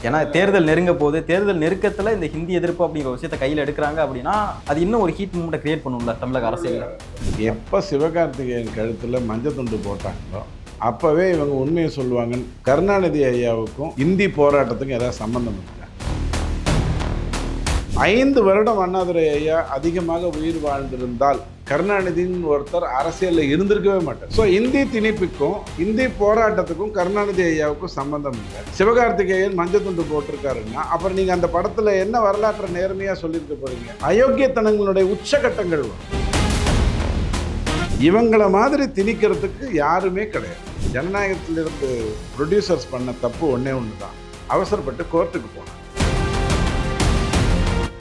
ஏன்னா தேர்தல் நெருங்க போது, தேர்தல் நெருக்கத்துல இந்த ஹிந்தி எதிர்ப்பு அப்படிங்கிற ஒரு விஷயத்தை கையில் எடுக்கிறாங்க அப்படின்னா அது இன்னும் ஒரு ஹீட் மூமெண்ட்டை கிரியேட் பண்ணும்ல தமிழக அரசியல். எப்போ சிவகார்த்திகேயன் கழுத்தில் மஞ்சள் துண்டு போட்டாங்களோ அப்போவே இவங்க உண்மையை சொல்லுவாங்க. கருணாநிதி ஐயாவுக்கும் இந்தி போராட்டத்துக்கும் ஏதாவது சம்பந்தம் இருக்கா? 5 வருடம் அண்ணாதுரை ஐயா அதிகமாக உயிர் வாழ்ந்திருந்தால் கருணாநிதியின் ஒருத்தர் அரசியலில் இருந்திருக்கவே மாட்டார். ஸோ இந்தி திணிப்புக்கும் இந்தி போராட்டத்துக்கும் கருணாநிதி ஐயாவுக்கும் சம்பந்தம் இல்லை. சிவகார்த்திகேயன் மஞ்சள் துண்டு போட்டிருக்காருன்னா அப்புறம் நீங்கள் அந்த படத்தில் என்ன வரலாற்றை நேர்மையாக சொல்லியிருக்க போறீங்க? அயோக்கியத்தனங்களுடைய உச்சகட்டங்கள் இவங்கள மாதிரி திணிக்கிறதுக்கு யாருமே கிடையாது. ஜனநாயகத்திலிருந்து ப்ரொடியூசர்ஸ் பண்ண தப்பு ஒன்றே ஒன்று தான், அவசரப்பட்டு கோர்ட்டுக்கு போனாங்க.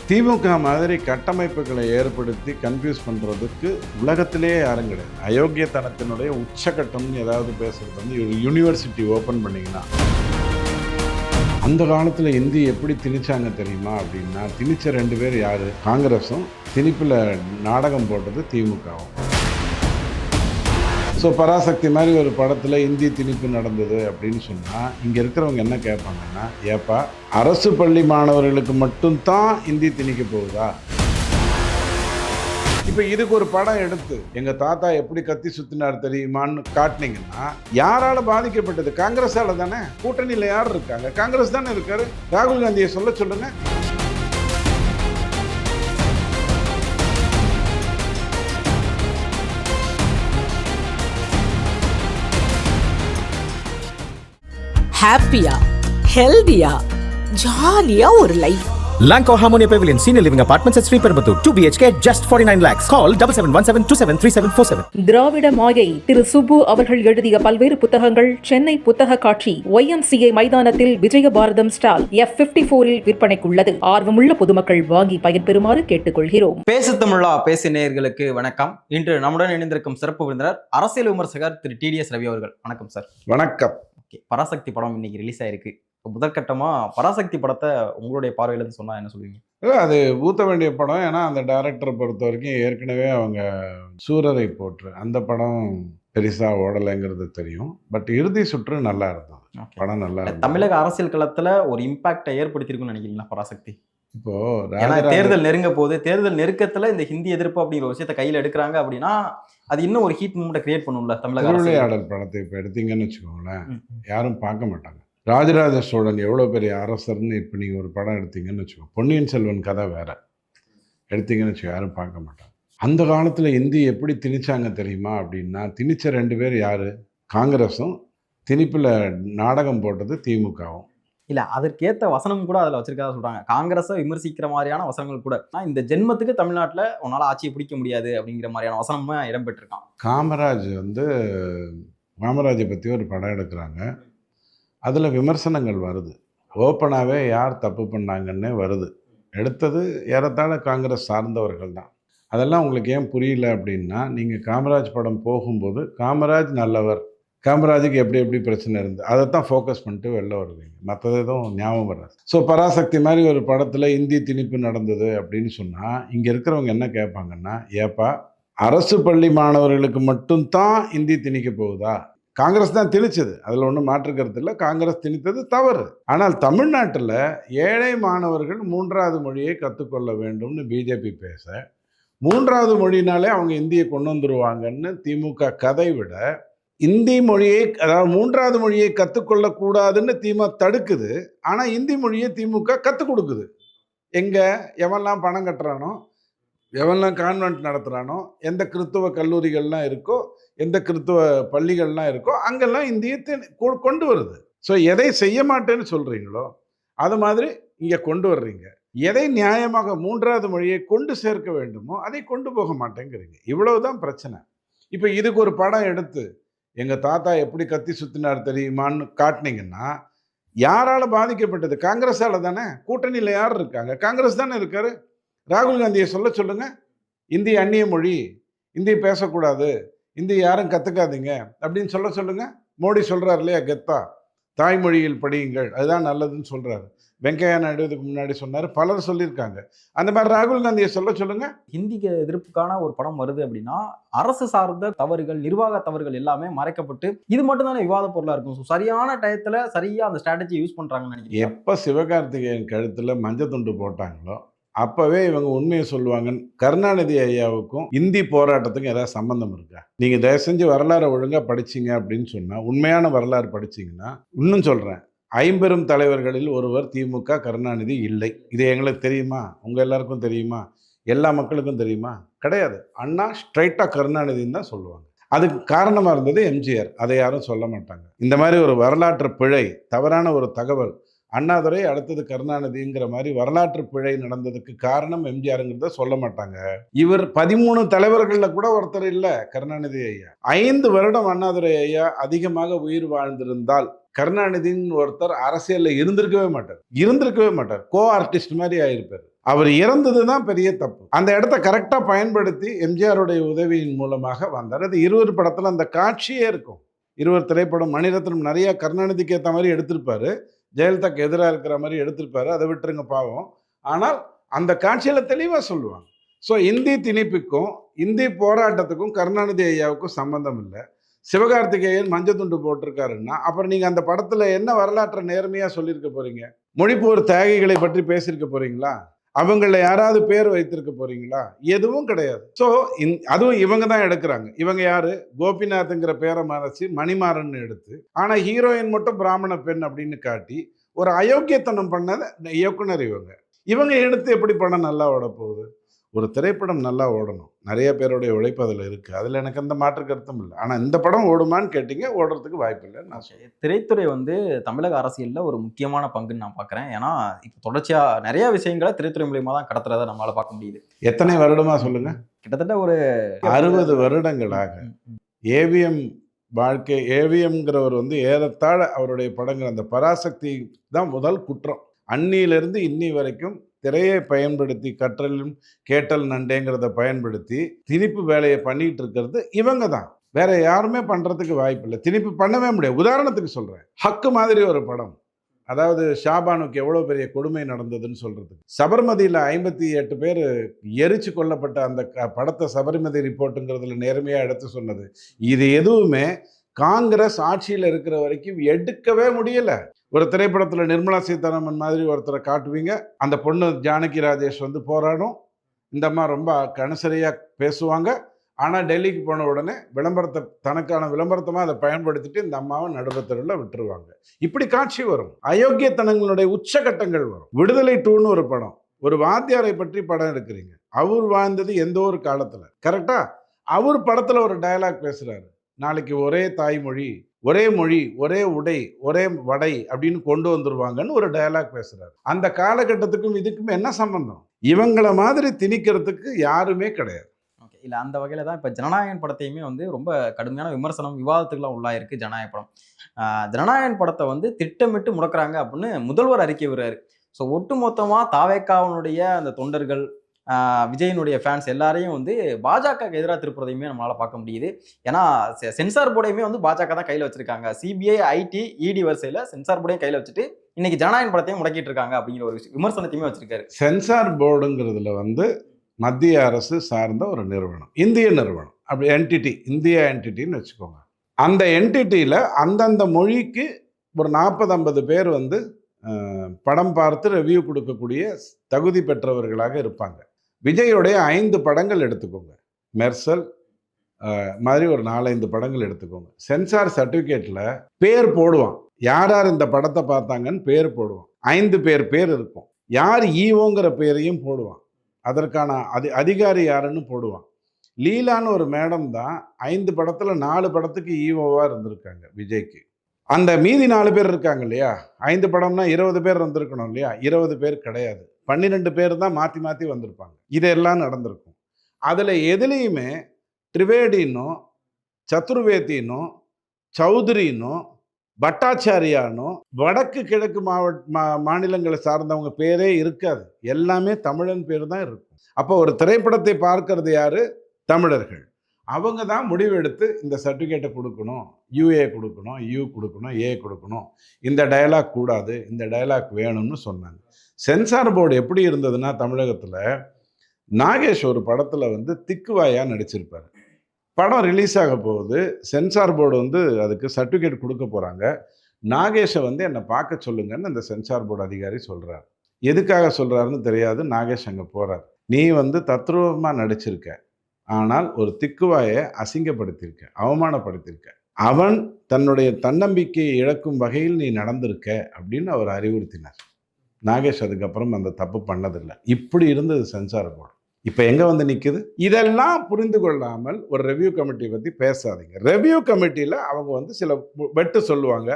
திமுக மாதிரி கட்டமைப்புகளை ஏற்படுத்தி கன்ஃபியூஸ் பண்ணுறதுக்கு உலகத்திலேயே யாரும் கிடையாது. அயோக்கியத்தனத்தினுடைய உச்சகட்டம்னு ஏதாவது பேசுகிறது வந்து ஒரு யூனிவர்சிட்டி ஓப்பன் பண்ணிங்கன்னா, அந்த காலத்தில் இந்தி எப்படி திணிச்சாங்க தெரியுமா அப்படின்னா, திணிச்ச 2 பேர் யார்? காங்கிரஸும், திணிப்பில் நாடகம் போட்டது திமுகவும். ஸோ பராசக்தி மாதிரி ஒரு படத்தில் இந்தி திணிப்பு நடந்தது அப்படின்னு சொன்னால் இங்கே இருக்கிறவங்க என்ன கேட்பாங்கன்னா, ஏப்பா அரசு பள்ளி மாணவர்களுக்கு மட்டும்தான் இந்தி திணிக்க போகுதா? இப்போ இதுக்கு ஒரு படம் எடுத்து எங்கள் தாத்தா எப்படி கத்தி சுற்றினார் தெரியுமான்னு காட்டினீங்கன்னா யாரால பாதிக்கப்பட்டது? காங்கிரஸால தானே. கூட்டணியில் யார் இருக்காங்க? காங்கிரஸ் தானே இருக்காரு. ராகுல் காந்தியை சொல்ல சொல்லுங்க. ஹாப்பியா, ஹெல்தியா, ஜாலியா ஒரு life. Lanco Harmonia Pavilion Senior Living Apartments at Sriperambur 2 BHK just 49 lakhs. Call 7717273747. திராவிட மாயை திரு சுப்பு அவர்கள் எழுதிய பல்வேறு புத்தகங்கள் சென்னை புத்தக காட்சி YMCA மைதானத்தில் விஜயபாரதம் ஸ்டால் F54 விற்பனைக்குள்ளது. ஆர்வமுள்ள பொதுமக்கள் வாங்கி பயன்பெறுமாறு கேட்டுக்கொள்கிறோம். பேசு தமிழா பேசு நேயர்களுக்கு வணக்கம். இன்று நம்முடன் இணைந்திருக்கும் சிறப்பு விருந்தினர் அரசியல் விமர்சகர் திரு TDS ரவி அவர்கள். வணக்கம் சார். வணக்கம். பராசக்தி படம் இன்னைக்கு ரிலீஸ் ஆயிருக்கு. முதற்கட்டமா பராசக்தி படத்தை உங்களுடைய பார்வையிலிருந்து சொன்னா என்ன சொல்லுவீங்க? அது ஊற்ற வேண்டிய படம். ஏன்னா அந்த டைரக்டரை பொறுத்த வரைக்கும் ஏற்கனவே அவங்க சூரரை போற்று அந்த படம் பெருசாக ஓடலைங்கிறது தெரியும். பட் இறுதி சுற்று நல்லா இருந்தது. படம் நல்லா இருந்தது. தமிழக அரசியல் களத்துல ஒரு இம்பாக்டை ஏற்படுத்தியிருக்குன்னு நினைக்கிறீங்களா பராசக்தி? இப்போ தேர்தல் நெருங்க போது, தேர்தல் நெருக்கத்துல இந்த ஹிந்தி எதிர்ப்பு அப்படிங்கிற ஒரு விஷயத்தை கையில் எடுக்கிறாங்க அப்படின்னா அது இன்னும் ஒரு ஹீட் மூமெண்ட்டை கிரியேட் பண்ணும்ல தமிழக திருவிளையாடல் படத்தை இப்போ எடுத்தீங்கன்னு வச்சுக்கோங்களேன், யாரும் பார்க்க மாட்டாங்க. ராஜராஜ சோழன் எவ்வளோ பெரிய அரசர்னு இப்போ நீங்கள் ஒரு படம் எடுத்தீங்கன்னு வச்சுக்கோ, பொன்னியின் செல்வன் கதை வேற எடுத்தீங்கன்னு வச்சுக்கோ, யாரும் பார்க்க மாட்டாங்க. அந்த காலத்தில் இந்தி எப்படி திணிச்சாங்க தெரியுமா அப்படின்னா, திணிச்ச 2 பேர் யார்? காங்கிரஸும், திணிப்பில் நாடகம் போட்டது திமுகவும். இல்ல அதற்கேற்ற வசனம் கூட அதில் வச்சிருக்காத சொல்றாங்க. காங்கிரஸை விமர்சிக்கிற மாதிரியான வசனங்கள் கூட இந்த ஜென்மத்துக்கு தமிழ்நாட்டில் உன்னால ஆட்சியை பிடிக்க முடியாது அப்படிங்கிற மாதிரியான வசனமா இடம்பெற்றிருக்கான். காமராஜை பற்றி ஒரு படம் எடுக்கிறாங்க. அதில் விமர்சனங்கள் வருது. ஓப்பனாகவே யார் தப்பு பண்ணாங்கன்னே வருது. எடுத்தது ஏறத்தாழ காங்கிரஸ் சார்ந்தவர்கள் தான். அதெல்லாம் உங்களுக்கு ஏன் புரியல அப்படின்னா, நீங்கள் காமராஜ் படம் போகும்போது காமராஜ் நல்லவர், காமராஜுக்கு எப்படி எப்படி பிரச்சனை இருந்து அதைத்தான் ஃபோக்கஸ் பண்ணிட்டு வெளில வருவீங்க. மற்றது எதுவும் ஞாபகம் வராது. ஸோ பராசக்தி மாதிரி ஒரு படத்தில் இந்தி திணிப்பு நடந்தது அப்படின்னு சொன்னால் இங்கே இருக்கிறவங்க என்ன கேட்பாங்கன்னா, ஏப்பா அரசு பள்ளி மாணவர்களுக்கு மட்டும்தான் இந்தி திணிக்க போகுதா? காங்கிரஸ் தான் திணிச்சது, அதில் ஒன்றும் மாற்றுக்கிறது இல்லை. காங்கிரஸ் திணித்தது தவறு. ஆனால் தமிழ்நாட்டில் ஏழை மாணவர்கள் 3வது மொழியை கற்றுக்கொள்ள வேண்டும்னு பிஜேபி பேச, 3வது மொழினாலே அவங்க இந்தியை கொண்டு வந்துருவாங்கன்னு திமுக கதை விட, இந்தி மொழியை அதாவது 3வது மொழியை கற்றுக்கொள்ளக்கூடாதுன்னு திமுக தடுக்குது. ஆனால் இந்தி மொழியை திமுக கற்றுக் கொடுக்குது. எங்கே எவன்லாம் பணம் கட்டுறானோ, எவன்லாம் கான்வென்ட் நடத்துகிறானோ, எந்த கிறித்துவ கல்லூரிகள்லாம் இருக்கோ, எந்த கிறித்துவ பள்ளிகள்லாம் இருக்கோ அங்கெல்லாம் இந்தியை கொண்டு வருது. ஸோ எதை செய்ய மாட்டேன்னு சொல்கிறீங்களோ அது மாதிரி இங்கே கொண்டு வர்றீங்க. எதை நியாயமாக 3வது மொழியை கொண்டு சேர்க்க வேண்டுமோ அதை கொண்டு போக மாட்டேங்கிறீங்க. இவ்வளவுதான் பிரச்சனை. இப்போ இதுக்கு ஒரு படம் எடுத்து எங்கள் தாத்தா எப்படி கத்தி சுற்றினார் தெரியுமான்னு காட்டினீங்கன்னா யாரால பாதிக்கப்பட்டது? காங்கிரஸால தானே. கூட்டணியில் யார் இருக்காங்க? காங்கிரஸ் தானே இருக்காரு. ராகுல் காந்தியை சொல்ல சொல்லுங்க. இந்தி அந்நிய மொழி, இந்தி பேசக்கூடாது, இந்தி யாரும் கற்றுக்காதீங்க அப்படின்னு சொல்ல சொல்லுங்க. மோடி சொல்கிறார் இல்லையா கெத்தா, தாய்மொழியில் படியுங்கள், அதுதான் நல்லதுன்னு சொல்கிறாரு. வெங்கையா நாயுடு இதுக்கு முன்னாடி சொன்னார், பலர் சொல்லியிருக்காங்க. அந்த மாதிரி ராகுல் காந்தியை சொல்லுங்க. ஹிந்திக்கு எதிர்ப்புக்கான ஒரு படம் வருது அப்படின்னா அரசு சார்ந்த தவறுகள், நிர்வாக தவறுகள் எல்லாமே மறைக்கப்பட்டு இது மட்டும் தானே விவாத பொருளா இருக்கும். ஸோ சரியான டயத்துல சரியா அந்த ஸ்ட்ராட்டஜி யூஸ் பண்றாங்கன்னு நினைக்கிறேன். எப்போ சிவகார்த்திகேயன் கழுத்தில் மஞ்சள் துண்டு போட்டாங்களோ அப்போவே இவங்க உண்மையை சொல்லுவாங்கன்னு. கருணாநிதி ஐயாவுக்கும் இந்தி போராட்டத்துக்கும் ஏதாவது சம்மந்தம் இருக்கா? நீங்கள் தயவு செஞ்சு வரலாறை ஒழுங்காக படிச்சிங்க அப்படின்னு சொன்னால், உண்மையான வரலாறு படிச்சிங்கன்னா, இன்னும் சொல்கிறேன், ஐம்பெரும் தலைவர்களில் ஒருவர் திமுக கருணாநிதி இல்லை. இது எங்களுக்கு தெரியுமா? உங்கள் எல்லாருக்கும் தெரியுமா? எல்லா மக்களுக்கும் தெரியுமா? கிடையாது. அண்ணா ஸ்ட்ரைட்டாக கருணாநிதின்னு தான் சொல்லுவாங்க. அதுக்கு காரணமாக இருந்தது எம்ஜிஆர். அதை யாரும் சொல்ல மாட்டாங்க. இந்த மாதிரி ஒரு வரலாற்று பிழை, தவறான ஒரு தகவல், அண்ணாதுரை அடுத்தது கருணாநிதிங்கிற மாதிரி வரலாற்று பிழை நடந்ததுக்கு காரணம் எம்ஜிஆருங்கிறத சொல்ல மாட்டாங்க. இவர் 13 தலைவர்களில் கூட ஒருத்தர் இல்லை கருணாநிதி ஐயா. 5 வருடம் அண்ணாதுரை ஐயா அதிகமாக உயிர் வாழ்ந்திருந்தால் கருணாநிதின்னு ஒருத்தர் அரசியலில் இருந்திருக்கவே மாட்டார். கோ ஆர்டிஸ்ட் மாதிரி ஆயிருப்பார். அவர் இறந்தது தான் பெரிய தப்பு. அந்த இடத்த கரெக்டாக பயன்படுத்தி எம்ஜிஆருடைய உதவியின் மூலமாக வந்தார். அது 20 படத்தில் அந்த காட்சியே இருக்கும். 20 திரைப்படம். மணிரத்னம் நிறைய கருணாநிதிக்கு ஏற்ற மாதிரி எடுத்திருப்பாரு, ஜெயலலிதாக்கு எதிராக இருக்கிற மாதிரி எடுத்திருப்பாரு. அதை விட்டுருங்க பாவம். ஆனால் அந்த காட்சியில் தெளிவாக சொல்லுவாங்க. ஸோ இந்தி திணிப்புக்கும் இந்தி போராட்டத்துக்கும் கருணாநிதி ஐயாவுக்கும் சம்பந்தம் இல்லை. சிவகார்த்திகேயன் மஞ்சள் துண்டு போட்டிருக்காருன்னா அப்புறம் நீங்கள் அந்த படத்தில் என்ன வரலாற்றை நேர்மையாக சொல்லியிருக்க போறீங்க? மொழிப்போர் தியாகிகளை பற்றி பேசியிருக்க போறீங்களா? அவங்கள யாராவது பேர் வைத்திருக்க போறீங்களா? எதுவும் கிடையாது. ஸோ அதுவும் இவங்க தான் எடுக்கிறாங்க. இவங்க யாரு? கோபிநாத்ங்கிற பேரை மறைச்சு மணிமாறன் எடுத்து, ஆனால் ஹீரோயின் மட்டும் பிராமண பெண் அப்படின்னு காட்டி ஒரு அயோக்கியத்தனம் பண்ணத இயக்குனர் இவங்க எடுத்து எப்படி படம் நல்லா ஓட போகுது? ஒரு திரைப்படம் நல்லா ஓடணும், நிறைய பேருடைய உழைப்பு அதில் இருக்குது, அதில் எனக்கு அந்த மாற்று கருத்தும் இல்லை. ஆனால் இந்த படம் ஓடுமான்னு கேட்டிங்க, ஓடுறதுக்கு வாய்ப்பு இல்லை. நான் சொல்றேன், திரைத்துறை தமிழக அரசியலில் ஒரு முக்கியமான பங்குன்னு நான் பார்க்குறேன். ஏன்னா இப்போ தொடர்ச்சியாக நிறைய விஷயங்களை திரைத்துறை மூலியமாக தான் கடத்துறதை நம்மளால் பார்க்க முடியுது. எத்தனை வருடமாக சொல்லுங்கள்? கிட்டத்தட்ட ஒரு 60 வருடங்களாக ஏவிஎம் வாழ்க்கை. ஏவிஎம்ங்கிறவர் ஏறத்தாழ அவருடைய படங்கள், அந்த பராசக்தி தான் முதல் குற்றம். அன்னியிலிருந்து இன்னி வரைக்கும் திரையை பயன்படுத்தி கற்றலும் கேட்டல் நண்டேங்கிறத பயன்படுத்தி திணிப்பு வேலையை பண்ணிட்டு இருக்கிறது இவங்க தான். வேற யாருமே பண்றதுக்கு வாய்ப்பு இல்லை. திணிப்பு பண்ணவே முடியாது. உதாரணத்துக்கு சொல்றேன், ஹக்கு மாதிரி ஒரு படம், அதாவது ஷாபானுக்கு எவ்வளோ பெரிய கொடுமை நடந்ததுன்னு சொல்றதுக்கு. சபர்மதியில் 58 பேர் எரிச்சு கொல்லப்பட்ட அந்த படத்தை சபர்மதி ரிப்போர்ட்டுங்கிறதுல நேர்மையாக எடுத்து சொன்னது. இது எதுவுமே காங்கிரஸ் ஆட்சியில் இருக்கிற வரைக்கும் எடுக்கவே முடியல. ஒரு திரைப்படத்தில் நிர்மலா சீதாராமன் மாதிரி ஒருத்தரை காட்டுவீங்க, அந்த பொண்ணு ஜானகி ராஜேஷ் போராடும், இந்த அம்மா ரொம்ப கனசரியாக பேசுவாங்க. ஆனால் டெல்லிக்கு போன உடனே விளம்பரத்தை, தனக்கான விளம்பரத்தமாக அதை பயன்படுத்திட்டு இந்த அம்மாவை நடுவத்தருவில் விட்டுருவாங்க. இப்படி காட்சி வரும். அயோக்கியத்தனங்களுடைய உச்சகட்டங்கள் வரும். விடுதலை 2ன்னு ஒரு படம், ஒரு வாத்தியாரை பற்றி படம் எடுக்கிறீங்க. அவர் வாழ்ந்தது எந்த ஒரு காலத்தில், கரெக்டா? அவர் படத்தில் ஒரு டயலாக் பேசுகிறாரு, நாளைக்கு ஒரே தாய்மொழி, ஒரே மொழி, ஒரே உடை, ஒரே வடை அப்படின்னு கொண்டு வந்துருவாங்கன்னு ஒரு டயலாக் பேசுறாரு. அந்த காலகட்டத்துக்கும் இதுக்கும் என்ன சம்பந்தம்? இவங்கள மாதிரி திணிக்கிறதுக்கு யாருமே கிடையாது. ஓகே, இல்லை அந்த வகையில் தான் இப்போ ஜனநாயகன் படத்தையுமே ரொம்ப கடுமையான விமர்சனம், விவாதத்துக்குலாம் உள்ளாயிருக்கு ஜனநாயக படம். ஜனநாயகன் படத்தை திட்டமிட்டு முடக்கிறாங்க அப்படின்னு முதல்வர் அறிக்கை விடுறாரு. ஸோ ஒட்டுமொத்தமாக தாவேக்காவனுடைய அந்த தொண்டர்கள், விஜயனுடைய ஃபேன்ஸ் எல்லாரையும் பாஜகவுக்கு எதிராக திருப்புறதையுமே நம்மளால் பார்க்க முடியுது. ஏன்னா சென்சார் போர்டையுமே பாஜக தான் கையில் வச்சிருக்காங்க. சிபிஐ, ஐடி, இடி வரிசையில் சென்சார் போர்டையும் கையில் வச்சுட்டு இன்னைக்கு ஜனநாயகன் படத்தையும் முடக்கிட்டு இருக்காங்க அப்படிங்கிற ஒரு விமர்சனத்தையுமே வச்சிருக்காரு. சென்சார் போர்டுங்கிறதுல மத்திய அரசு சார்ந்த ஒரு நிறுவனம், இந்திய நிறுவனம், அப்படி என்டிட்டி, இந்திய என்டிட்டின்னு வச்சுக்கோங்க. அந்த என்டிட்டியில் அந்தந்த மொழிக்கு ஒரு 40-50 பேர் படம் பார்த்து ரிவ்யூ கொடுக்கக்கூடிய தகுதி பெற்றவர்களாக இருப்பாங்க. விஜயோடைய 5 படங்கள் எடுத்துக்கோங்க, மெர்சல் மாதிரி ஒரு 4-5 படங்கள் எடுத்துக்கோங்க. சென்சார் சர்டிஃபிகேட்டில் பேர் போடுவான், யார் யார் இந்த படத்தை பார்த்தாங்கன்னு பேர் போடுவான். 5 பேர் இருக்கும். யார் ஈவோங்கிற பேரையும் போடுவான். அதற்கான அதிகாரி யாருன்னு போடுவான். லீலான்னு ஒரு மேடம் தான் 5 படத்தில் 4 படத்துக்கு ஈவோவாக இருந்திருக்காங்க விஜய்க்கு. அந்த மீதி 4 பேர் இருக்காங்க இல்லையா, 5 படம்னா 20 பேர் வந்திருக்கணும் இல்லையா, 20 பேர் கிடையாது, 12 பேர் தான் மாற்றி மாற்றி வந்திருப்பாங்க. இதெல்லாம் நடந்திருக்கும். அதில் எதுலேயுமே திரிவேடினோ, சதுர்வேதினோ, சௌத்ரினோ, பட்டாச்சாரியானோ வடக்கு கிழக்கு மாநிலங்களை சார்ந்தவங்க பேரே இருக்காது. எல்லாமே தமிழன் பேர் தான் இருக்கும். அப்போ ஒரு திரைப்படத்தை பார்க்கறது யாரு? தமிழர்கள். அவங்க தான் முடிவெடுத்து இந்த சர்டிஃபிகேட்டை கொடுக்கணும், யூஏ கொடுக்கணும், யூ கொடுக்கணும், ஏ கொடுக்கணும், இந்த டயலாக் கூடாது, இந்த டயலாக் வேணும்னு சொன்னாங்க. சென்சார் போர்டு எப்படி இருந்ததுன்னா தமிழகத்தில் நாகேஷ் ஒரு படத்தில் வந்து திக்குவாயாக நடிச்சிருப்பார். படம் ரிலீஸ் ஆக போகுது, சென்சார் போர்டு வந்து அதுக்கு சர்டிஃபிகேட் கொடுக்க போகிறாங்க. நாகேஷை வந்து என்னை பார்க்க சொல்லுங்கன்னு அந்த சென்சார் போர்டு அதிகாரி சொல்கிறார். எதுக்காக சொல்கிறாருன்னு தெரியாது. நாகேஷ் அங்கே போகிறார். நீ வந்து தத்ரூபமாக நடிச்சிருக்க, ஆனால் ஒரு திக்குவாயை அசிங்கப்படுத்தியிருக்க, அவமானப்படுத்தியிருக்க, அவன் தன்னுடைய தன்னம்பிக்கையை இழக்கும் வகையில் நீ நடந்திருக்க அப்படின்னு அவர் அறிவுறுத்தினார். நாகேஷ் அதுக்கப்புறம் அந்த தப்பு பண்ணதில்லை. இப்படி இருந்தது சென்சார் போர்டு. இப்போ எங்கே வந்து நிற்குது? இதெல்லாம் புரிந்து கொள்ளாமல் ஒரு ரெவ்யூ கமிட்டி பற்றி பேசாதீங்க. ரெவ்யூ கமிட்டியில் அவங்க வந்து சில வெட்டு சொல்லுவாங்க,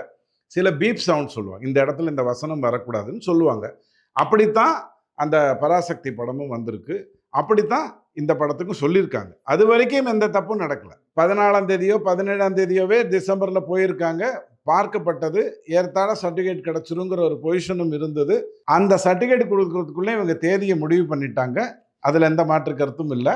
சில பீப் சவுண்ட் சொல்லுவாங்க, இந்த இடத்துல இந்த வசனம் வரக்கூடாதுன்னு சொல்லுவாங்க. அப்படித்தான் அந்த பராசக்தி படமும் வந்திருக்கு, அப்படித்தான் இந்த படத்துக்கும் சொல்லியிருக்காங்க. அது வரைக்கும் எந்த தப்பும் நடக்கல. 14ஆம் தேதியோ 17ஆம் தேதியோவே டிசம்பரில் போயிருக்காங்க, பார்க்கப்பட்டது, ஏற்றாழ சர்டிஃபிகேட் கிடச்சிருங்கிற ஒரு பொசிஷனும் இருந்தது. அந்த சர்டிஃபிகேட் கொடுக்கறதுக்குள்ளே இவங்க தேதியை முடிவு பண்ணிட்டாங்க. அதில் எந்த மாற்று கருத்தும் இல்லை.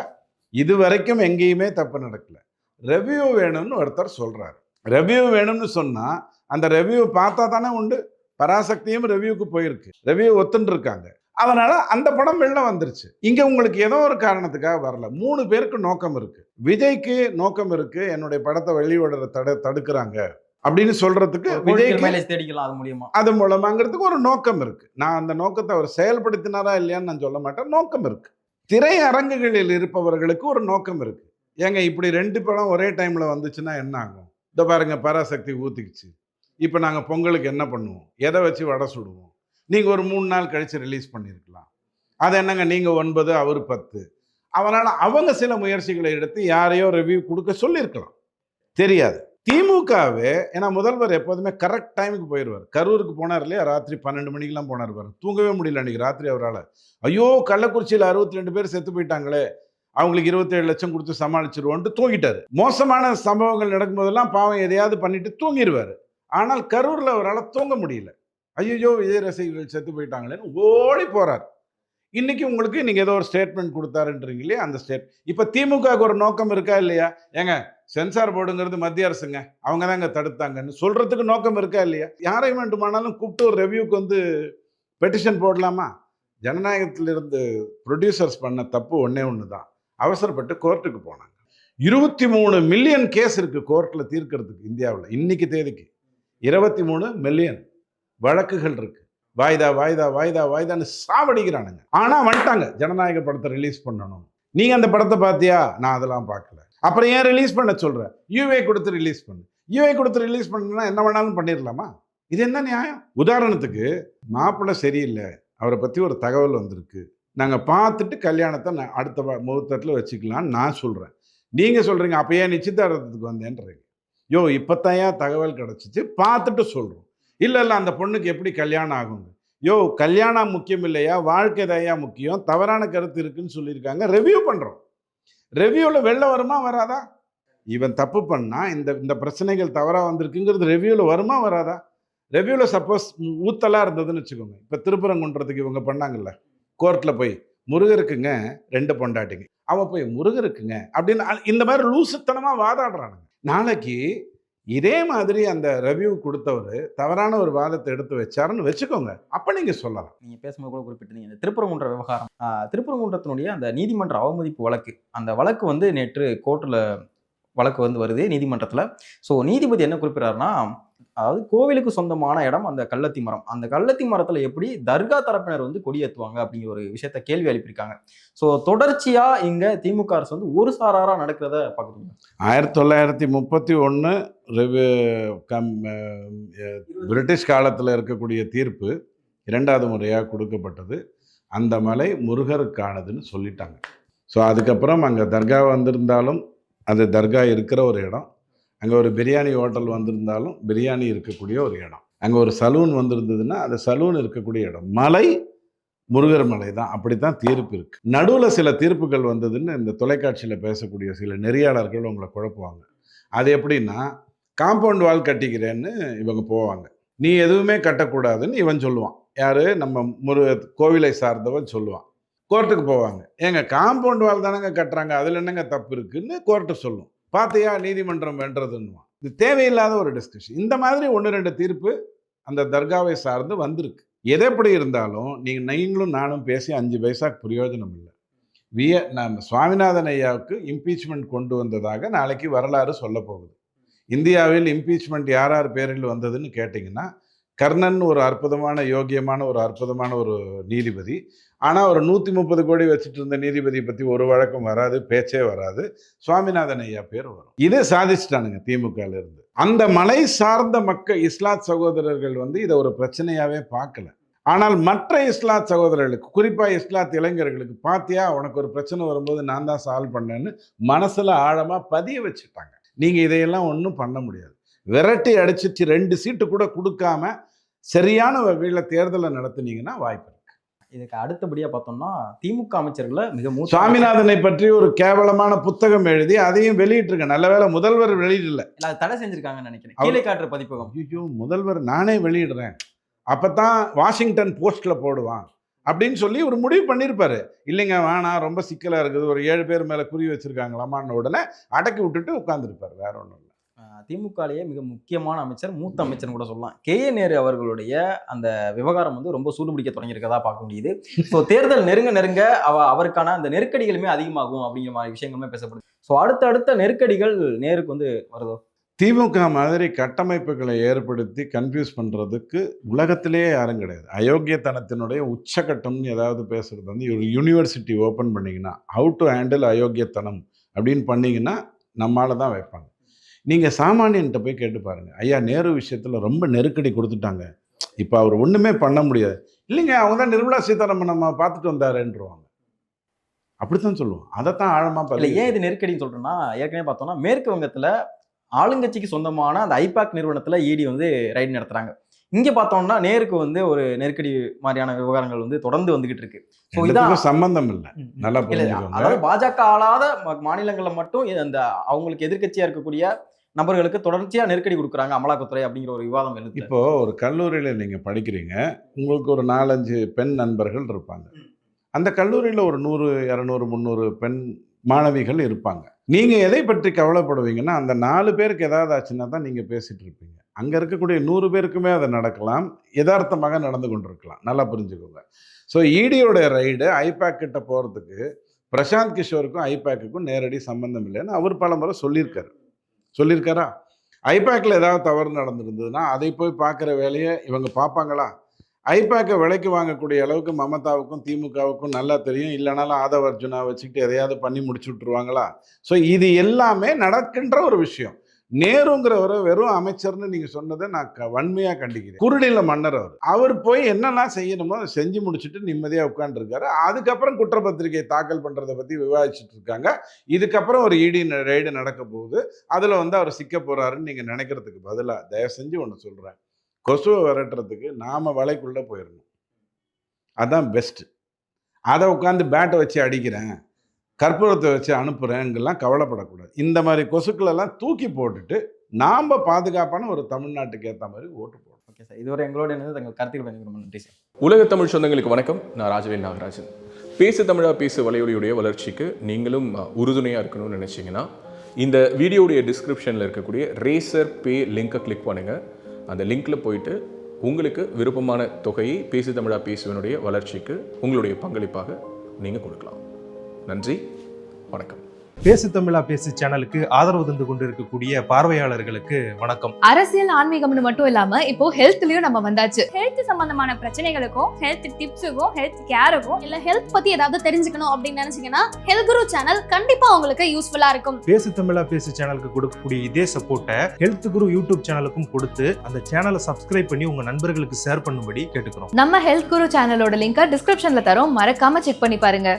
இது வரைக்கும் எங்கேயுமே தப்பு நடக்கல. ரெவ்யூ வேணும்னு ஒருத்தர் சொல்கிறார். ரெவ்யூ வேணும்னு சொன்னால் அந்த ரெவ்யூ பார்த்தா தானே உண்டு. பராசக்தியும் ரெவ்யூக்கு போயிருக்கு, ரெவ்யூ ஒத்துன்னு இருக்காங்க. அதனால அந்த படம் வெளில வந்துருச்சு. இங்க உங்களுக்கு ஏதோ ஒரு காரணத்துக்காக வரல. 3 பேருக்கு நோக்கம் இருக்கு. விஜய்க்கு நோக்கம் இருக்கு, என்னுடைய படத்தை வெளியிட தடுக்கிறாங்க அப்படின்னு சொல்றதுக்கு, விஜய்க்கு தேடிக்கலாம் அது மூலியமா, அது மூலமாங்கிறதுக்கு ஒரு நோக்கம் இருக்கு. நான் அந்த நோக்கத்தை அவர் செயல்படுத்தினாரா இல்லையான்னு நான் சொல்ல மாட்டேன். நோக்கம் இருக்கு. திரையரங்குகளில் இருப்பவர்களுக்கு ஒரு நோக்கம் இருக்கு. ஏங்க இப்படி 2 படம் ஒரே டைம்ல வந்துச்சுன்னா என்ன ஆகும்? இந்த பாருங்க, பராசக்தி ஊத்திக்குச்சு. இப்போ நாங்கள் பொங்கலுக்கு என்ன பண்ணுவோம்? எதை வச்சு வடை சுடுவோம்? நீங்கள் ஒரு 3 நாள் கழித்து ரிலீஸ் பண்ணியிருக்கலாம். அது என்னங்க, நீங்கள் 9 அவர் 10. அதனால் அவங்க சில முயற்சிகளை எடுத்து யாரையோ ரிவ்யூ கொடுக்க சொல்லியிருக்கலாம், தெரியாது. திமுகவே, ஏன்னா முதல்வர் எப்போதுமே கரெக்ட் டைமுக்கு போயிடுவார். கரூருக்கு போனார் இல்லையா, ராத்திரி 12 மணிக்கெலாம் போனார் பாருங்க. தூங்கவே முடியல அன்றைக்கி ராத்திரி அவரால். ஐயோ கள்ளக்குறிச்சியில் 62 பேர் செத்து போயிட்டாங்களே, அவங்களுக்கு 27 லட்சம் கொடுத்து சமாளிச்சிருவோன்ட்டு தூங்கிட்டார். மோசமான சம்பவங்கள் நடக்கும்போதெல்லாம் பாவம் எதையாவது பண்ணிட்டு தூங்கிடுவார். ஆனால் கரூரில் அவரால் தூங்க முடியல. ஐயோ விஜய் ரசிகர்கள் செத்து போயிட்டாங்களேன்னு ஓடி போகிறார். இன்னைக்கு உங்களுக்கு நீங்கள் ஏதோ ஒரு ஸ்டேட்மெண்ட் கொடுத்தாருன்றீங்க இல்லையா, அந்த இப்போ திமுகவுக்கு ஒரு நோக்கம் இருக்கா இல்லையா? ஏங்க சென்சார் போர்டுங்கிறது மத்திய அரசுங்க, அவங்க தான் இங்கே தடுத்தாங்கன்னு சொல்கிறதுக்கு நோக்கம் இருக்கா இல்லையா? யாரை வேண்டுமானாலும் கூப்பிட்டு ஒரு ரெவ்யூக்கு வந்து பெட்டிஷன் போடலாமா? ஜனநாயகத்திலிருந்து ப்ரொடியூசர்ஸ் பண்ண தப்பு ஒன்றே ஒன்று தான், அவசரப்பட்டு கோர்ட்டுக்கு போனாங்க. 23 மில்லியன் கேஸ் இருக்குது கோர்ட்டில் தீர்க்கறதுக்கு இந்தியாவில். இன்னைக்கு தேதிக்கு 23 மில்லியன் வழக்குகள் இருக்கு. வாய்தா வாய்தா வாய்தா வாய்தான்னு சாவடிக்கிறானுங்க. ஆனால் வந்துட்டாங்க, ஜனநாயக படத்தை ரிலீஸ் பண்ணணும். நீங்கள் அந்த படத்தை பார்த்தியா? நான் அதெல்லாம் பார்க்கல. அப்புறம் ஏன் ரிலீஸ் பண்ண சொல்கிறேன்? யூஏ கொடுத்து ரிலீஸ் பண்ணு. யூஏ கொடுத்து ரிலீஸ் பண்ணா என்ன வேணாலும் பண்ணிடலாமா? இது என்ன நியாயம்? உதாரணத்துக்கு, மாப்பிள்ளை சரியில்லை, அவரை பற்றி ஒரு தகவல் வந்திருக்கு, நாங்கள் பார்த்துட்டு கல்யாணத்தை அடுத்த முகூர்த்தத்தில் வச்சுக்கலான்னு நான் சொல்கிறேன். நீங்கள் சொல்கிறீங்க அப்போ ஏன் நிச்சயதார்த்தத்துக்கு வந்தேன்றீங்க. யோ இப்போத்தையா தகவல் கிடச்சிச்சு, பார்த்துட்டு சொல்கிறோம். இல்லை அந்த பொண்ணுக்கு எப்படி கல்யாணம் ஆகுங்க? யோ கல்யாணம் முக்கியம் இல்லையா, வாழ்க்கை தாயா முக்கியம், தவறான கருத்து இருக்குன்னு சொல்லியிருக்காங்க, ரெவ்யூ பண்ணுறோம். ரெவ்யூவில் வெளில வருமா வராதா? இவன் தப்பு பண்ணால் இந்த பிரச்சனைகள் தவறாக வந்திருக்குங்கிறது ரெவ்யூவில் வருமா வராதா? ரெவ்யூவில் சப்போஸ் ஊத்தலாக இருந்ததுன்னு வச்சுக்கோங்க. இப்போ திருப்பரங்குன்றதுக்கு இவங்க பண்ணாங்கல்ல, கோர்ட்டில் போய் முருகருக்குங்க 2 பொண்டாட்டிங்க, அவன் போய் முருகருக்குங்க அப்படின்னு இந்த மாதிரி லூசுத்தனமாக வாதாடுறானுங்க. நாளைக்கு இதே மாதிரி அந்த ரெவ்யூ கொடுத்தவர் தவறான ஒரு வாதத்தை எடுத்து வச்சாருன்னு வச்சுக்கோங்க, அப்போ நீங்கள் சொல்லலாம். நீங்கள் பேசும்போது கூட குறிப்பிட்டீங்க இந்த திருப்பரங்குன்ற விவகாரம். திருப்பரங்குன்றத்தினுடைய அந்த நீதிமன்ற அவமதிப்பு வழக்கு, அந்த வழக்கு வந்து நேற்று கோர்ட்டில் வழக்கு வந்து வருது நீதிமன்றத்தில். ஸோ நீதிபதி என்ன குறிப்பிட்றாருன்னா, அதாவது கோவிலுக்கு சொந்தமான இடம் அந்த கள்ளத்தி மரம், அந்த கள்ளத்தி மரத்தில் எப்படி தர்கா தரப்பினர் வந்து கொடியேற்றுவாங்க அப்படிங்கிற ஒரு விஷயத்த கேள்வி எழுப்பியிருக்காங்க. ஸோ தொடர்ச்சியாக இங்கே திமுக அரசு வந்து ஒரு சாராராக நடக்கிறத பார்க்குறீங்க. 1931 பிரிட்டிஷ் காலத்தில் இருக்கக்கூடிய தீர்ப்பு 2வது முறையாக கொடுக்கப்பட்டது. அந்த மலை முருகருக்கானதுன்னு சொல்லிட்டாங்க. ஸோ அதுக்கப்புறம் அங்கே தர்கா வந்திருந்தாலும் அது தர்கா இருக்கிற ஒரு இடம், அங்கே ஒரு பிரியாணி ஹோட்டல் வந்திருந்தாலும் பிரியாணி இருக்கக்கூடிய ஒரு இடம், அங்கே ஒரு சலூன் வந்திருந்ததுன்னா அது சலூன் இருக்கக்கூடிய இடம், மலை முருகர் மலை தான். அப்படித்தான் தீர்ப்பு இருக்குது. நடுவில் சில தீர்ப்புகள் வந்ததுன்னு இந்த தொலைக்காட்சியில் பேசக்கூடிய சில நெறியாளர்கள் உங்களை குழப்புவாங்க. அது எப்படின்னா, காம்பவுண்ட் வால் கட்டிக்கிறேன்னு இவங்க போவாங்க, நீ எதுவுமே கட்டக்கூடாதுன்னு இவன் சொல்லுவான். யார்? நம்ம கோவிலை சார்ந்தவன் சொல்லுவான். கோர்ட்டுக்கு போவாங்க. ஏங்க காம்பவுண்ட் வால் தானங்க கட்டுறாங்க, அதில் என்னங்க தப்பு இருக்குன்னு கோர்ட்டு சொல்லும். பார்த்தியா நீதிமன்றம் வென்றதுன்னுவான். இது தேவையில்லாத ஒரு டிஸ்கஷன். இந்த மாதிரி 1-2 தீர்ப்பு அந்த தர்காவை சார்ந்து வந்திருக்கு. எது எப்படி இருந்தாலும் நீங்களும் நானும் பேசி 5 பைசாக்கு பிரயோஜனம் இல்லை. நம்ம சுவாமிநாதன் ஐயாவுக்கு இம்பீச்மெண்ட் கொண்டு வந்ததாக நாளைக்கு வரலாறு சொல்ல போகுது. இந்தியாவில் இம்பீச்மெண்ட் யார் யார் பேரில் வந்ததுன்னு கேட்டிங்கன்னா, கர்ணன் ஒரு அற்புதமான யோகியமான ஒரு அற்புதமான ஒரு நீதிபதி. ஆனால் ஒரு 130 கோடி வச்சுட்டு இருந்த நீதிபதி பற்றி ஒரு வழக்கம் வராது, பேச்சே வராது. சுவாமிநாதன் ஐயா பேர் வரும். இதே சாதிச்சிட்டானுங்க திமுகல இருந்து. அந்த மலை சார்ந்த மக்கள் இஸ்லாத் சகோதரர்கள் இதை ஒரு பிரச்சனையாவே பார்க்கல. ஆனால் மற்ற இஸ்லாத் சகோதரர்களுக்கு, குறிப்பாக இஸ்லாத் இளைஞர்களுக்கு, பார்த்தியா உனக்கு ஒரு பிரச்சனை வரும்போது நான் தான் சால்வ் பண்ணேன்னு மனசில் ஆழமாக பதிய வச்சுட்டாங்க. நீங்கள் இதையெல்லாம் ஒன்றும் பண்ண முடியாது. விரட்டி அடிச்சிச்சு 2 சீட்டு கூட கொடுக்காம சரியான வகையில் தேர்தலை நடத்துனீங்கன்னா வாய்ப்பு இருக்கு. இதுக்கு அடுத்தபடியாக பார்த்தோம்னா திமுக அமைச்சர்களை மிக சுவாமிநாதனை பற்றி ஒரு கேவலமான புத்தகம் எழுதி அதையும் வெளியிட்டிருக்க. நல்ல வேளை முதல்வர் வெளியிடல, அதை தடை செஞ்சிருக்காங்கன்னு நினைக்கிறேன். கீழே காட்டுற பதிப்பகம். ஐயோ, முதல்வர் நானே வெளியிடுறேன், அப்பதான் வாஷிங்டன் போஸ்ட்ல போடுவான் அப்படின்னு சொல்லி ஒரு முடிவு பண்ணியிருப்பாரு. இல்லைங்க வேணாம், ரொம்ப சிக்கலாக இருக்குது, ஒரு 7 பேர் மேலே குறி வச்சிருக்காங்களாமான்னு உடனே அடக்கி விட்டுட்டு உட்காந்துருப்பார். வேற ஒன்றும் இல்லை. திமுகலேயே மிக முக்கியமான அமைச்சர், மூத்த அமைச்சர் கூட சொல்லலாம், கே.ஏ. நேரு அவர்களுடைய அந்த விவகாரம் ரொம்ப சூடுபிடிக்க தொடங்கியிருக்கதா பார்க்க முடியுது. ஸோ தேர்தல் நெருங்க அவருக்கான அந்த நெருக்கடிகளுமே அதிகமாகும் அப்படிங்கிற மாதிரி விஷயங்களுமே பேசப்படுது. ஸோ அடுத்த நெருக்கடிகள் நேருக்கு வருதோ? திமுக மாதிரி கட்டமைப்புகளை ஏற்படுத்தி கன்ஃபியூஸ் பண்ணுறதுக்கு உலகத்திலேயே யாரும் கிடையாது. அயோக்கியத்தனத்தினுடைய உச்சகட்டம்னு ஏதாவது பேசுகிறது ஒரு யூனிவர்சிட்டி ஓப்பன் பண்ணிங்கன்னா, ஹவு டு ஹேண்டில் அயோக்கியத்தனம் அப்படின்னு பண்ணிங்கன்னா நம்மளால தான் வைப்பாங்க. நீங்கள் சாமானியன்கிட்ட போய் கேட்டு பாருங்கள், ஐயா நேரு விஷயத்தில் ரொம்ப நெருக்கடி கொடுத்துட்டாங்க, இப்போ அவர் ஒன்றுமே பண்ண முடியாது. இல்லைங்க, அவங்க தான் நிர்மலா சீதாராமன் நம்ம பார்த்துட்டு வந்தாருன்றவாங்க. அப்படித்தான் சொல்லுவோம். அதைத்தான் ஆழமாக பார்த்து. ஏன் இது நெருக்கடின்னு சொல்கிறேன்னா, ஏற்கனவே பார்த்தோம்னா மேற்கு வங்கத்தில் ஆளுங்கட்சிக்கு சொந்தமான அந்த ஐபாக் நிறுவனத்தில் இடி ரைடு நடத்துறாங்க. இங்கே பார்த்தோம்னா நேருக்கு ஒரு நெருக்கடி மாதிரியான விவகாரங்கள் தொடர்ந்து வந்துகிட்டு இருக்கு. ஸோ இதான் சம்பந்தம் இல்லை. நல்லா அதாவது பாஜக ஆளாத மாநிலங்களில் மட்டும் அந்த அவங்களுக்கு எதிர்கட்சியா இருக்கக்கூடிய நபர்களுக்கு தொடர்ச்சியா நெருக்கடி கொடுக்குறாங்க அமலாக்கத்துறை அப்படிங்கிற ஒரு விவாதம் எழுது. இப்போ ஒரு கல்லூரியில நீங்க படிக்கிறீங்க, உங்களுக்கு ஒரு 4-5 பெண் நண்பர்கள் இருப்பாங்க. அந்த கல்லூரியில ஒரு 100, 200, 300 பெண் மாணவிகள் இருப்பாங்க. நீங்க எதை பற்றி கவலைப்படுவீங்கன்னா, அந்த 4 பேருக்கு ஏதாவது ஆச்சுன்னா தான் நீங்க பேசிட்டு இருப்பீங்க. அங்க இருக்கக்கூடிய 100 பேருக்குமே அது நடக்கலாம், யதார்த்தமாக நடந்து கொண்டிருக்கலாம். நல்லா புரிஞ்சுக்கோங்க. ஸோ இடியோட ரைடு ஐபேக் கிட்ட போறதுக்கு பிரசாந்த் கிஷோருக்கும் ஐபேக்குக்கும் நேரடி சம்பந்தம் இல்லைன்னு அவர் பல முறை சொல்லியிருக்காரா? ஐபேக்கில் ஏதாவது தவறு நடந்திருந்ததுன்னா அதை போய் பார்க்குற வேலையை இவங்க பார்ப்பாங்களா? ஐபேக்கை விலைக்கு வாங்கக்கூடிய அளவுக்கு மமதாவுக்கும் திமுகவுக்கும் நல்லா தெரியும். இல்லைனாலும் ஆதவ் அர்ஜுனா வச்சுக்கிட்டு எதையாவது பண்ணி முடிச்சு விட்டுருவாங்களா? ஸோ இது எல்லாமே நடக்கின்ற ஒரு விஷயம். நேருங்கிறவரை வெறும் அமைச்சர்னு நீங்கள் சொன்னதை நான் வன்மையாக கண்டிக்கிறேன். குருடியில் மன்னர் அவர் போய் என்னெல்லாம் செய்யணுமோ அதை செஞ்சு முடிச்சுட்டு நிம்மதியாக உட்காந்துருக்காரு. அதுக்கப்புறம் குற்றப்பத்திரிகை தாக்கல் பண்ணுறதை பற்றி விவாதிச்சுட்டு இருக்காங்க. இதுக்கப்புறம் ஒரு இடி ரைடு நடக்க போகுது, அதில் அவர் சிக்க போகிறாருன்னு நீங்கள் நினைக்கிறதுக்கு பதிலாக தயவு செஞ்சு ஒன்று சொல்கிறேன், கொசுவை விரட்டுறதுக்கு நாம் வலைக்குள்ளே போயிடணும். அதுதான் பெஸ்ட்டு. அதை உட்காந்து பேட்டை வச்சு அடிக்கிறேன், கற்பூரத்தை வச்சு அனுப்புகிறேங்கெல்லாம் கவலைப்படக்கூடாது. இந்த மாதிரி கொசுக்களெல்லாம் தூக்கி போட்டுட்டு நாம் பாதுகாப்பான ஒரு தமிழ்நாட்டுக்கு ஏற்ற மாதிரி ஓட்டு போடணும். ஓகே சார், இதுவரை எங்களோட தங்கள் கருத்துக்கள் ரொம்ப நன்றி சார். உலக தமிழ் சொந்தங்களுக்கு வணக்கம். நான் ராஜவேல் நாகராஜன். பேசு தமிழா பேசு வலையொலியுடைய வளர்ச்சிக்கு நீங்களும் உறுதுணையாக இருக்கணும்னு நினச்சிங்கன்னா இந்த வீடியோடைய டிஸ்கிரிப்ஷனில் இருக்கக்கூடிய ரேசர் பே லிங்கை கிளிக் பண்ணுங்கள். அந்த லிங்க்கில் போயிட்டு உங்களுக்கு விருப்பமான தொகையை பேசு தமிழா பேசுவனுடைய வளர்ச்சிக்கு உங்களுடைய பங்களிப்பாக நீங்கள் கொடுக்கலாம். நன்றி, வணக்கம். பேசு தமிழா பேசு சேனலுக்கு ஆதரவு தந்து கொண்டிருக்கக்கூடிய பார்வையாளர்களுக்கு வணக்கம். அரசியல் ஆன்மீகம்னு மட்டும் இல்லாம இப்போ ஹெல்த்லயும் நம்ம வந்தாச்சு. ஹெல்த் சம்பந்தமான பிரச்சனைகளுக்கும் ஹெல்த் டிப்ஸுக்கும் ஹெல்த் கேருக்கும் இல்ல ஹெல்த் பத்தி ஏதாவது தெரிஞ்சுக்கணும் அப்படின்னு நினைச்சீங்கன்னா ஹெல்த் குரு சேனல் கண்டிப்பா உங்களுக்கு யூஸ்ஃபுல்லா இருக்கும். பேசு தமிழா பேசு சேனலுக்கு கொடுக்கக்கூடிய இதே சப்போர்ட்டை ஹெல்த் குரு யூடியூப் சேனலுக்கும் கொடுத்து அந்த சேனலை சப்ஸ்கிரைப் பண்ணி உங்க நண்பர்களுக்கு ஷேர் பண்ணும்படி கேட்டுக்கிறோம். நம்ம ஹெல்த் குரு சேனலோட லிங்கை டிஸ்கிரிப்ஷன்ல தரோம், மறக்காம செக் பண்ணி பாருங்க.